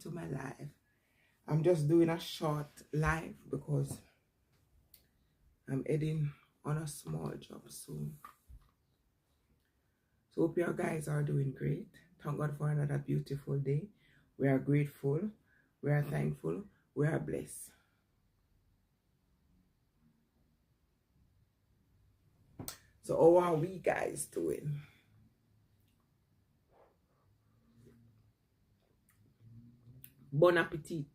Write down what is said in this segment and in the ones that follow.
to my live. I'm just doing a short live because I'm heading on a small job soon. So hope you guys are doing great. Thank God for another beautiful day. We are grateful, we are thankful, we are blessed. So how are we guys doing? Bon appetit.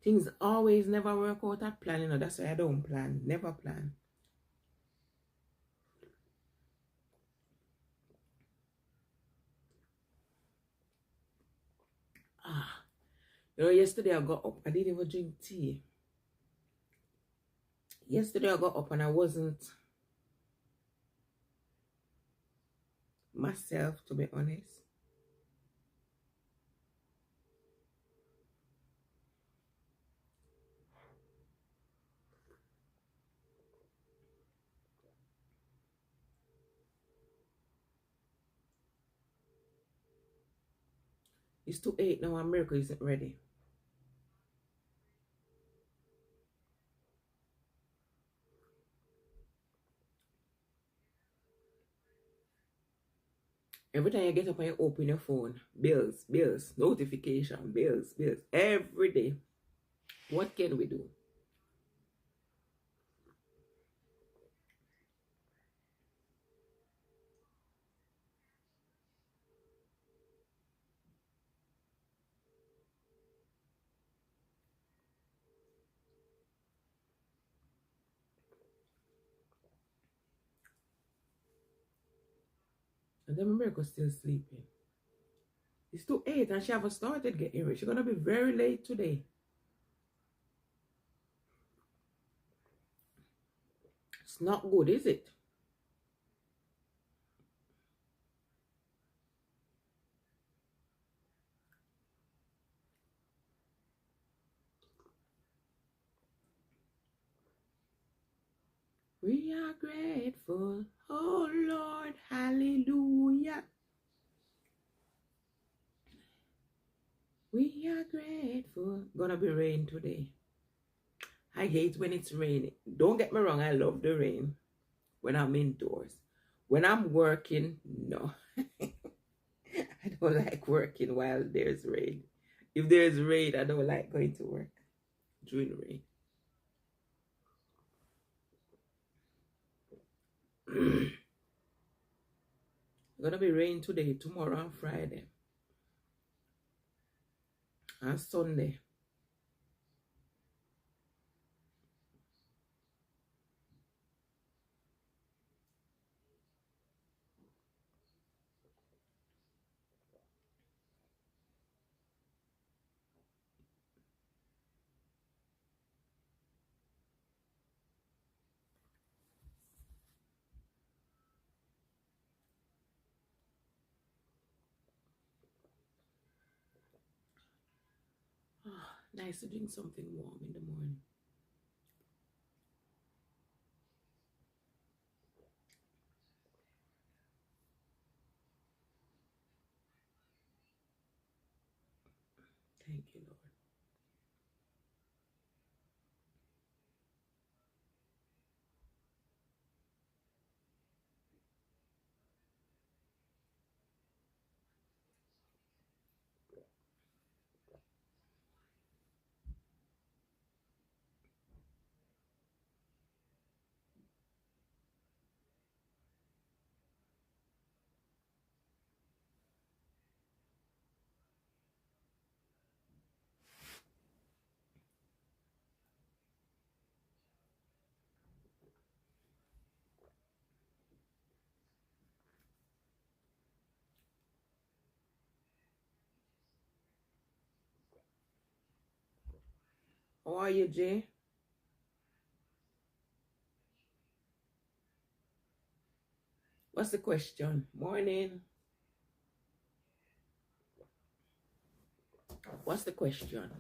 Things always never work out at planning. That's why I don't plan. Never plan. Yesterday I got up. I didn't even drink tea. Yesterday I got up and I wasn't myself, to be honest. It's too 8 now and Miracle isn't ready. Every time you get up and you open your phone, bills, notification, bills. Every day. What can we do? And then Miracle's still sleeping. It's too 8 and she haven't started getting ready. She's going to be very late today. It's not good, is it? We are grateful, oh Lord, hallelujah. We are grateful. Gonna be rain today. I hate when it's raining. Don't get me wrong, I love the rain when I'm indoors. When I'm working, no. I don't like working while there's rain. If there's rain, I don't like going to work during the rain. Gonna be rain today, tomorrow, and Friday, and Sunday. Oh, nice to drink something warm in the morning. Thank you, Lord. How are you, Jay? What's the question? Morning. What's the question?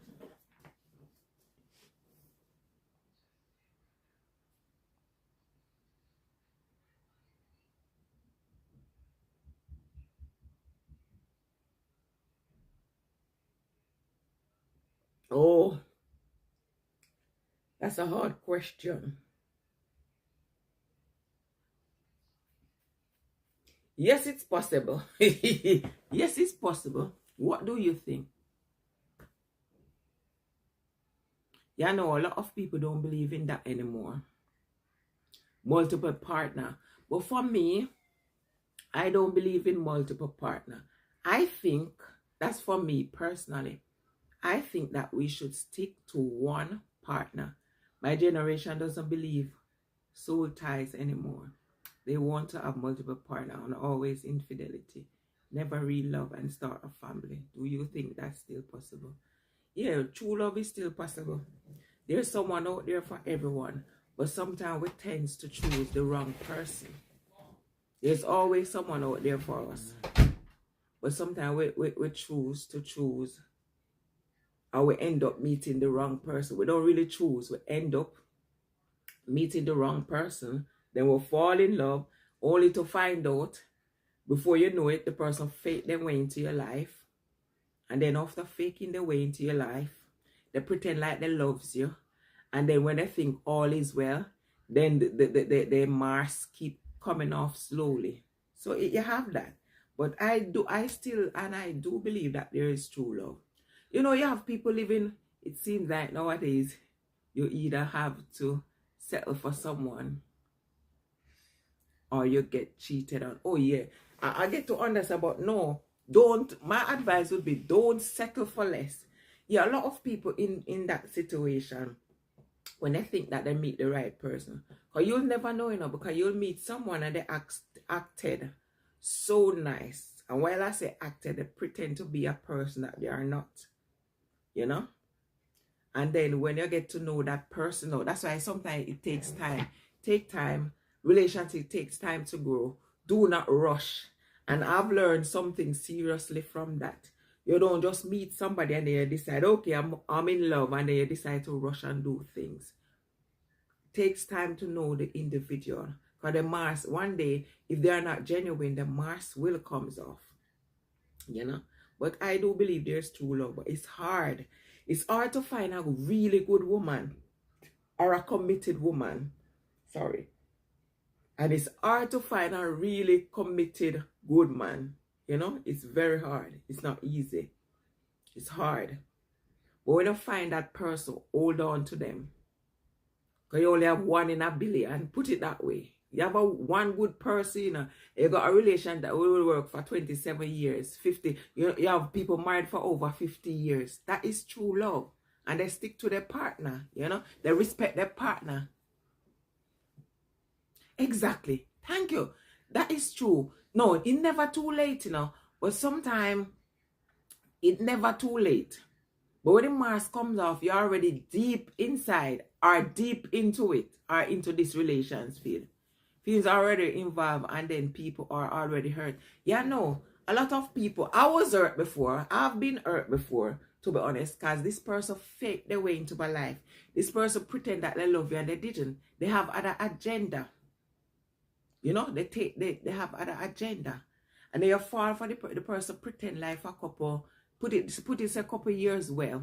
Oh, that's a hard question. Yes, it's possible. Yes, it's possible. What do you think? Yeah, I know a lot of people don't believe in that anymore. Multiple partner. But for me, I don't believe in multiple partner. I think, that's for me personally, I think that we should stick to one partner. My generation doesn't believe soul ties anymore. They want to have multiple partner and always infidelity. Never real love and start a family. Do you think that's still possible? Yeah, true love is still possible. There's someone out there for everyone, but sometimes we tend to choose the wrong person. There's always someone out there for us, but sometimes we choose, or we end up meeting the wrong person. We don't really choose. We end up meeting the wrong person. Then we'll fall in love, only to find out, before you know it, the person faked their way into your life. And then after faking their way into your life, they pretend like they loves you. And then when they think all is well, then the mask keep coming off slowly. So you have that. But I do believe that there is true love. You know, you have people living, it seems like nowadays, you either have to settle for someone or you get cheated on. Oh yeah, I get to understand, but no, my advice would be, don't settle for less. Yeah, a lot of people in that situation, when they think that they meet the right person, because you'll never know, because you'll meet someone and they acted so nice. And while I say acted, they pretend to be a person that they are not, And then when you get to know that person, that's why sometimes it takes time. Take time. Relationship takes time to grow. Do not rush. And I've learned something seriously from that. You don't just meet somebody and then you decide, okay, I'm in love, and then you decide to rush and do things. It takes time to know the individual. Because the mask, one day, if they are not genuine, the mask will come off. But I do believe there's true love, but it's hard. It's hard to find a really good woman or a committed woman. Sorry. And it's hard to find a really committed good man. It's very hard. It's not easy. It's hard. But when you find that person, hold on to them. Because you only have one in a billion. Put it that way. You have one good person, you got a relation that will work for 27 years, 50. You have people married for over 50 years. That is true love. And they stick to their partner, They respect their partner. Exactly. Thank you. That is true. No, it's never too late, But sometimes it's never too late. But when the mask comes off, you're already deep inside or deep into it or into this relationship. Feelings are already involved, and then people are already hurt. Yeah, no. A lot of people, I was hurt before. I've been hurt before, to be honest, because this person faked their way into my life. This person pretend that they love you and they didn't. They have other agenda. They have other agenda. And they fall for the person pretend like for a couple, put it a couple years well.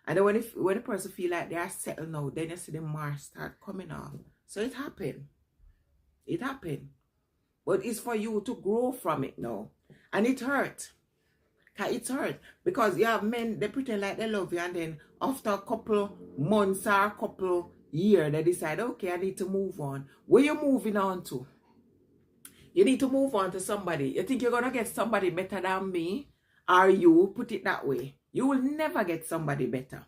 And then when the person feel like they are settled now, then you see the mask start coming off. So it happened. It happened. But it's for you to grow from it now. And it hurt. It's hurt. Because you have men, they pretend like they love you, and then after a couple months or a couple years, they decide, okay, I need to move on. Where you moving on to? You need to move on to somebody. You think you're going to get somebody better than me? Or you, put it that way. You will never get somebody better.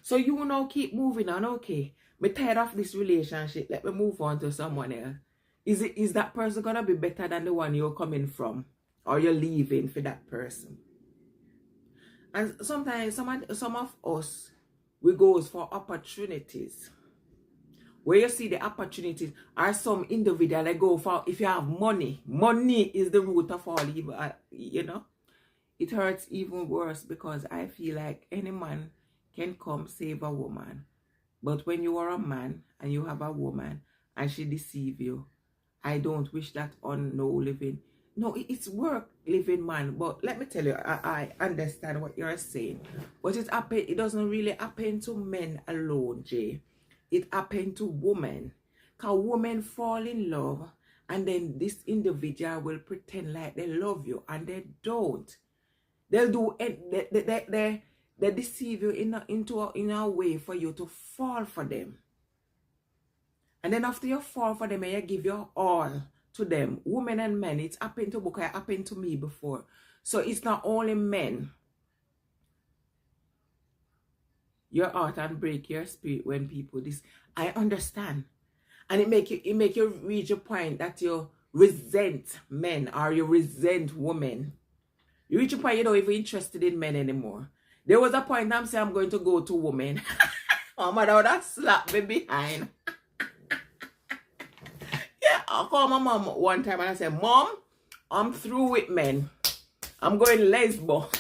So you now keep moving on. Okay, I'm tired of this relationship. Let me move on to someone else. Is that person going to be better than the one you're coming from? Or you're leaving for that person? And sometimes some of us, we go for opportunities. Where you see the opportunities are some individual that go for, if you have money. Money is the root of all evil, it hurts even worse because I feel like any man can come save a woman. But when you are a man and you have a woman and she deceive you, I don't wish that on no living. No, it's work living man. But let me tell you, I understand what you're saying. But it doesn't really happen to men alone, Jay. It happened to women. Because women fall in love and then this individual will pretend like they love you and they don't. They'll do they deceive you in a way for you to fall for them. And then after you fall for them and you give your all to them, women and men, it's happened to Buka, it happened to me before. So it's not only men. Your heart and break your spirit when people this. I understand. And it make you reach a point that you resent men or you resent women. You reach a point you're not even interested in men anymore. There was a point I'm saying I'm going to go to women. Oh my God, that slapped me behind. Yeah, I called my mom one time and I said, Mom, I'm through with men. I'm going lesbo.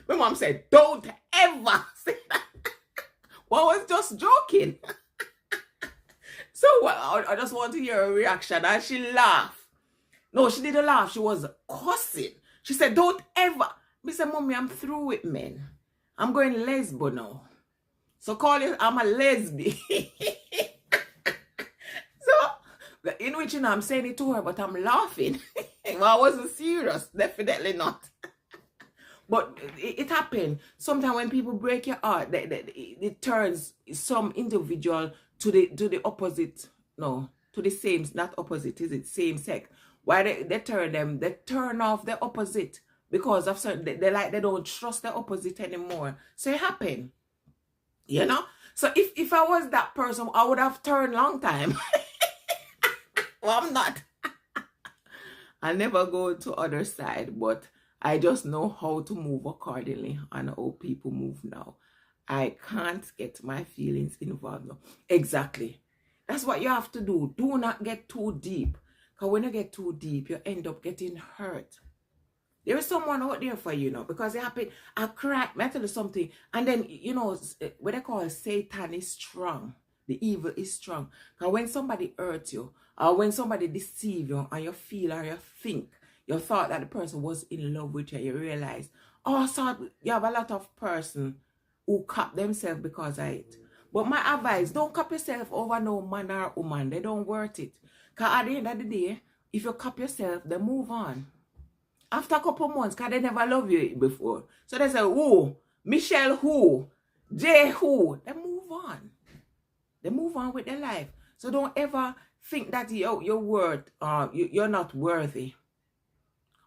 My mom said, don't ever say that. Well, I was just joking. So I just want to hear a reaction. And she laughed. No, she didn't laugh. She was cussing. She said, don't ever. I said, Mommy, I'm through with men. I'm going lesbo now. So call it, I'm a lesbian. So, in which, I'm saying it to her, but I'm laughing. Well, I wasn't serious. Definitely not. But it happened. Sometimes when people break your heart, it turns some individual to the opposite. No, to the same, not opposite, is it? Same sex. Why they turn off the opposite because of certain, they don't trust the opposite anymore. So it happened. You know? So if I was that person, I would have turned long time. Well, I'm not. I never go to other side, but I just know how to move accordingly and how people move now. I can't get my feelings involved now. Exactly. That's what you have to do. Do not get too deep. Because when you get too deep, you end up getting hurt. There is someone out there for you, because it happened. I crack, I tell you something. And then, what they call Satan is strong. The evil is strong. Because when somebody hurts you, or when somebody deceives you, and you feel or you think, you thought that the person was in love with you, you realize, oh, so you have a lot of person who cap themselves because of it. But my advice, don't cap yourself over no man or woman. They don't worth it. Because at the end of the day, if you cap yourself, then move on. After a couple months, because they never loved you before. So they say, who? Michelle who? Jay who? They move on. They move on with their life. So don't ever think that you're worth, you're not worthy.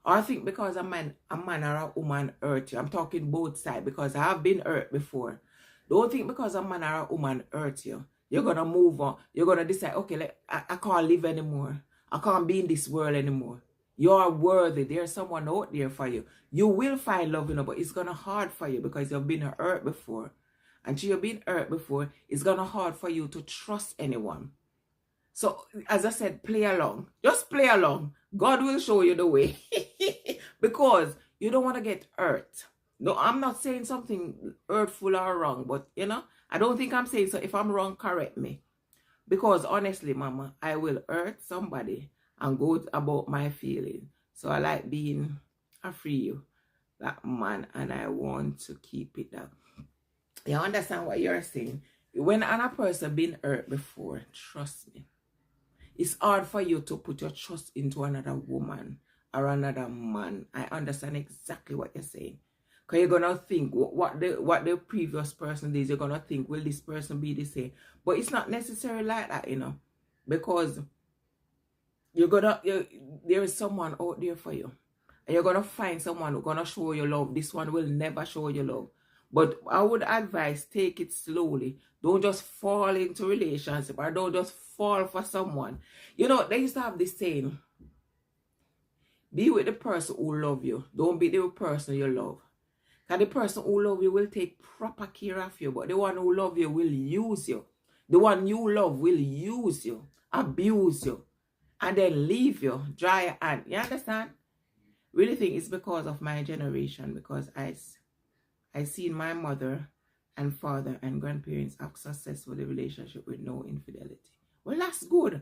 Or think because a man or a woman hurt you. I'm talking both sides because I have been hurt before. Don't think because a man or a woman hurt you, you're going to move on. You're going to decide, okay, I can't live anymore. I can't be in this world anymore. You're worthy. There's someone out there for you. You will find love, but it's going to hard for you because you've been hurt before. And you've been hurt before, it's going to hard for you to trust anyone. So, as I said, play along. Just play along. God will show you the way. Because you don't want to get hurt. No, I'm not saying something hurtful or wrong, but, I don't think I'm saying so. If I'm wrong, correct me. Because, honestly, Mama, I will hurt somebody and go about my feeling. So, I like being a free that man, and I want to keep it down. You understand what you're saying? When another person been hurt before, trust me, it's hard for you to put your trust into another woman or another man. I understand exactly what you're saying. Because you're going to think what the previous person did, you're going to think, will this person be the same? But it's not necessarily like that, because there is someone out there for you. And you're going to find someone who's going to show you love. This one will never show you love. But I would advise, take it slowly. Don't just fall into relationship or don't just fall for someone. They used to have this saying, be with the person who love you. Don't be the person you love. Because the person who love you will take proper care of you. But the one who love you will use you. The one you love will use you, abuse you, and then leave you dry your hand. You understand? really think it's because of my generation, because I seen my mother and father and grandparents have successfully relationship with no infidelity. Well, that's good.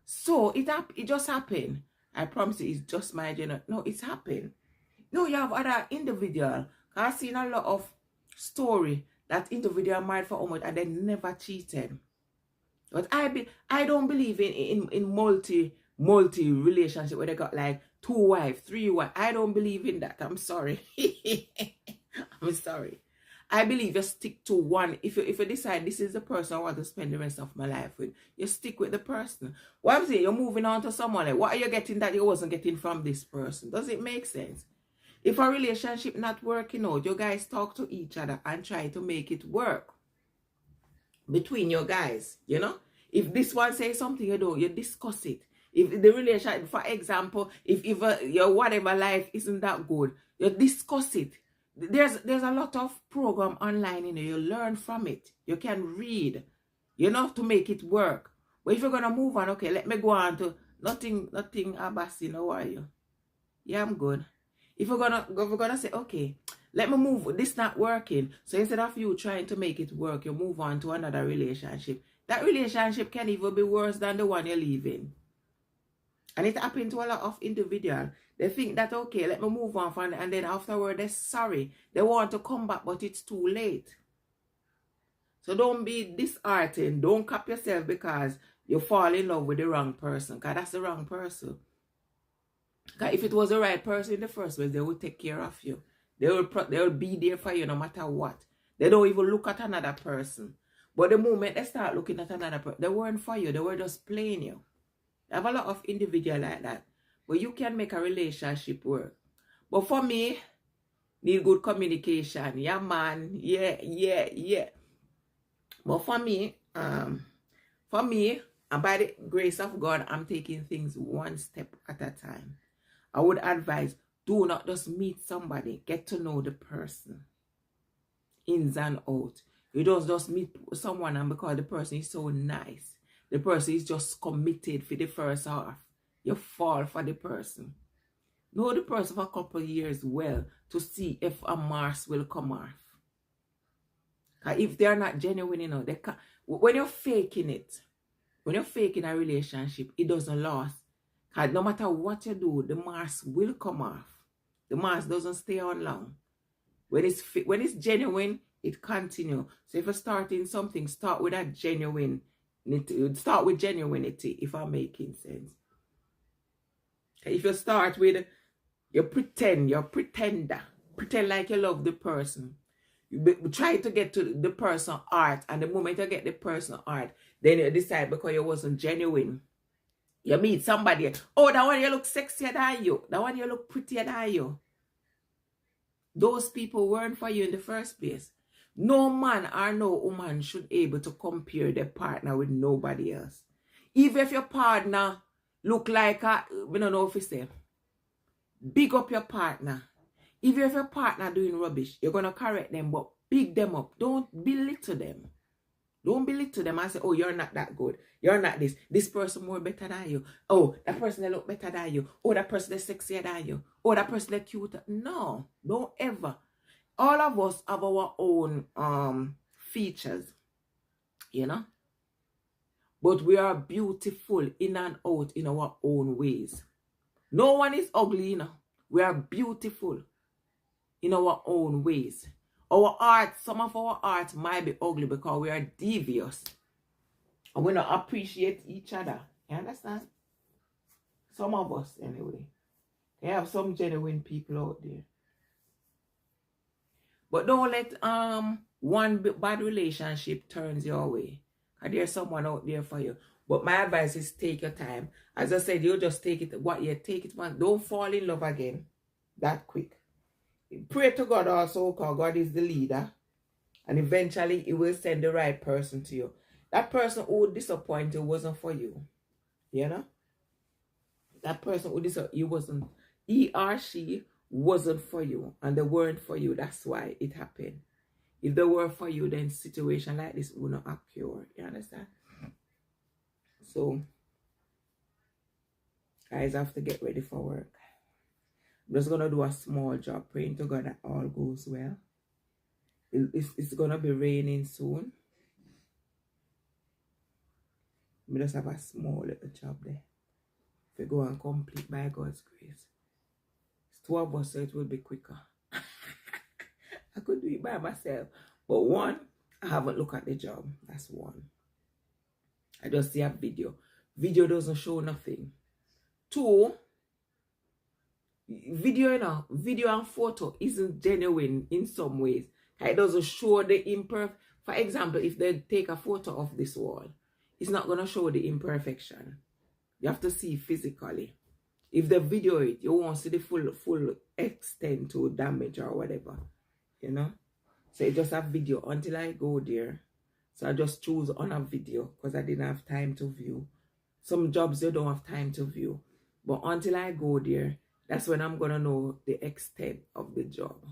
So it just happened. I promise you, it's just my generation. No, it's happened. No, you have other individual. I've seen a lot of story that individual married for almost and they never cheated. But I don't believe in multi relationship where they got like 2 wives, 3 wives. I don't believe in that. I'm sorry. I'm sorry. I believe you stick to one. If you decide this is the person I want to spend the rest of my life with, you stick with the person. What I'm saying, you're moving on to someone like, what are you getting that you wasn't getting from this person? Does it make sense? If a relationship not working out, you guys talk to each other and try to make it work between your guys, you know? If this one says something you do, you discuss it. If the relationship, for example, if your whatever life isn't that good, you discuss it. There's a lot of program online, you know, you learn from it. You can read, you know, to make it work. But if you're gonna move on, okay, let me go on to nothing, Abasi, how are you? Yeah, I'm good. If we're gonna say, okay, let me move, this not working. So instead of you trying to make it work, you move on to another relationship. That relationship can even be worse than the one you're leaving. And it happened to a lot of individuals. They think that, okay, let me move on from it, and then afterward they're sorry. They want to come back, but it's too late. So don't be disheartened. Don't cap yourself because you fall in love with the wrong person, because that's the wrong person. Because if it was the right person in the first place, they will take care of you. They will be there for you no matter what. They don't even look at another person. But the moment they start looking at another person, they weren't for you. They were just playing you. I have a lot of individuals like that. But you can make a relationship work. But for me, need good communication. Yeah, man. Yeah. But for me, and by the grace of God, I'm taking things one step at a time. I would advise, do not just meet somebody. Get to know the person. Ins and out. You don't just meet someone and because the person is so nice, the person is just committed for the first half, you fall for the person. Know the person for a couple of years well to see if a mask will come off. Because if they are not genuine, you know, they can't. When you're faking it, when you're faking a relationship, it doesn't last. Because no matter what you do, the mask will come off. The mask doesn't stay on long. When it's genuine, it continues. So if you're starting something, start with that genuine. Start with genuinity, if I'm making sense. If you start with, you're pretender. Pretend like you love the person. You try to get to the person's heart, and the moment you get the person's heart, then you decide because you wasn't genuine. You meet somebody, oh, that one you look sexier than you. That one you look prettier than you. Those people weren't for you in the first place. No man or no woman should be able to compare their partner with nobody else. Even if your partner look like a, I don't know if you say, big up your partner. Even if your partner doing rubbish, you're going to correct them, but big them up. Don't belittle them. Don't belittle them and say, oh, you're not that good. You're not this. This person more better than you. Oh, that person they look better than you. Oh, that person they sexier than you. Oh, that person they cuter. No, don't ever. All of us have our own features, you know. But we are beautiful in and out in our own ways. No one is ugly, you know. We are beautiful in our own ways. Our art, some of our art might be ugly because we are devious. And we don't appreciate each other. You understand? Some of us, anyway. You have some genuine people out there. But don't let one bad relationship turns you away. Because there's someone out there for you. But my advice is take your time. As I said, you just take it what you take it, man. Don't fall in love again that quick. Pray to God also, because God is the leader. And eventually he will send the right person to you. That person who disappointed you wasn't for you. You know? That person who disappointed you wasn't. He or she wasn't for you. And they weren't for you. That's why it happened. If they were for you, then situation like this would not occur. You understand? So, guys have to get ready for work. I'm just gonna do a small job, praying to God that all goes well. It's gonna be raining soon. We just have a small little job there. If we go and complete by God's grace. It's 2 of us, so it will be quicker. I could do it by myself. But one, I haven't looked at the job. That's one. I just see a video. Video doesn't show nothing. 2, video, you know, video and photo isn't genuine in some ways. It doesn't show the imperfect. For example, if they take a photo of this wall, it's not going to show the imperfection. You have to see physically. If they video it, you won't see the full extent to damage or whatever. You know? So you just have video until I go there. So I just choose on a video because I didn't have time to view. Some jobs you don't have time to view. But until I go there, that's when I'm going to know the extent of the job.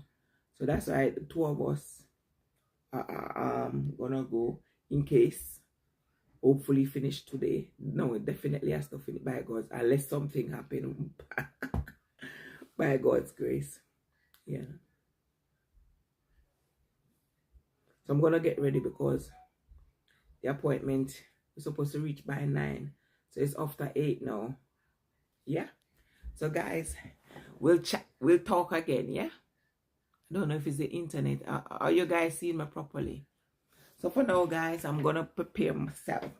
So that's why the 2 of us are going to go in case hopefully finish today. No, it definitely has to finish by God's, unless something happen by God's grace. Yeah. So I'm going to get ready because the appointment is supposed to reach by 9. So it's after 8 now. Yeah. So guys, we'll chat. We'll talk again. Yeah. I don't know if it's the internet. Are you guys seeing me properly? So for now, guys, I'm going to prepare myself.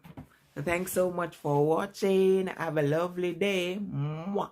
So thanks so much for watching. Have a lovely day. Mwah.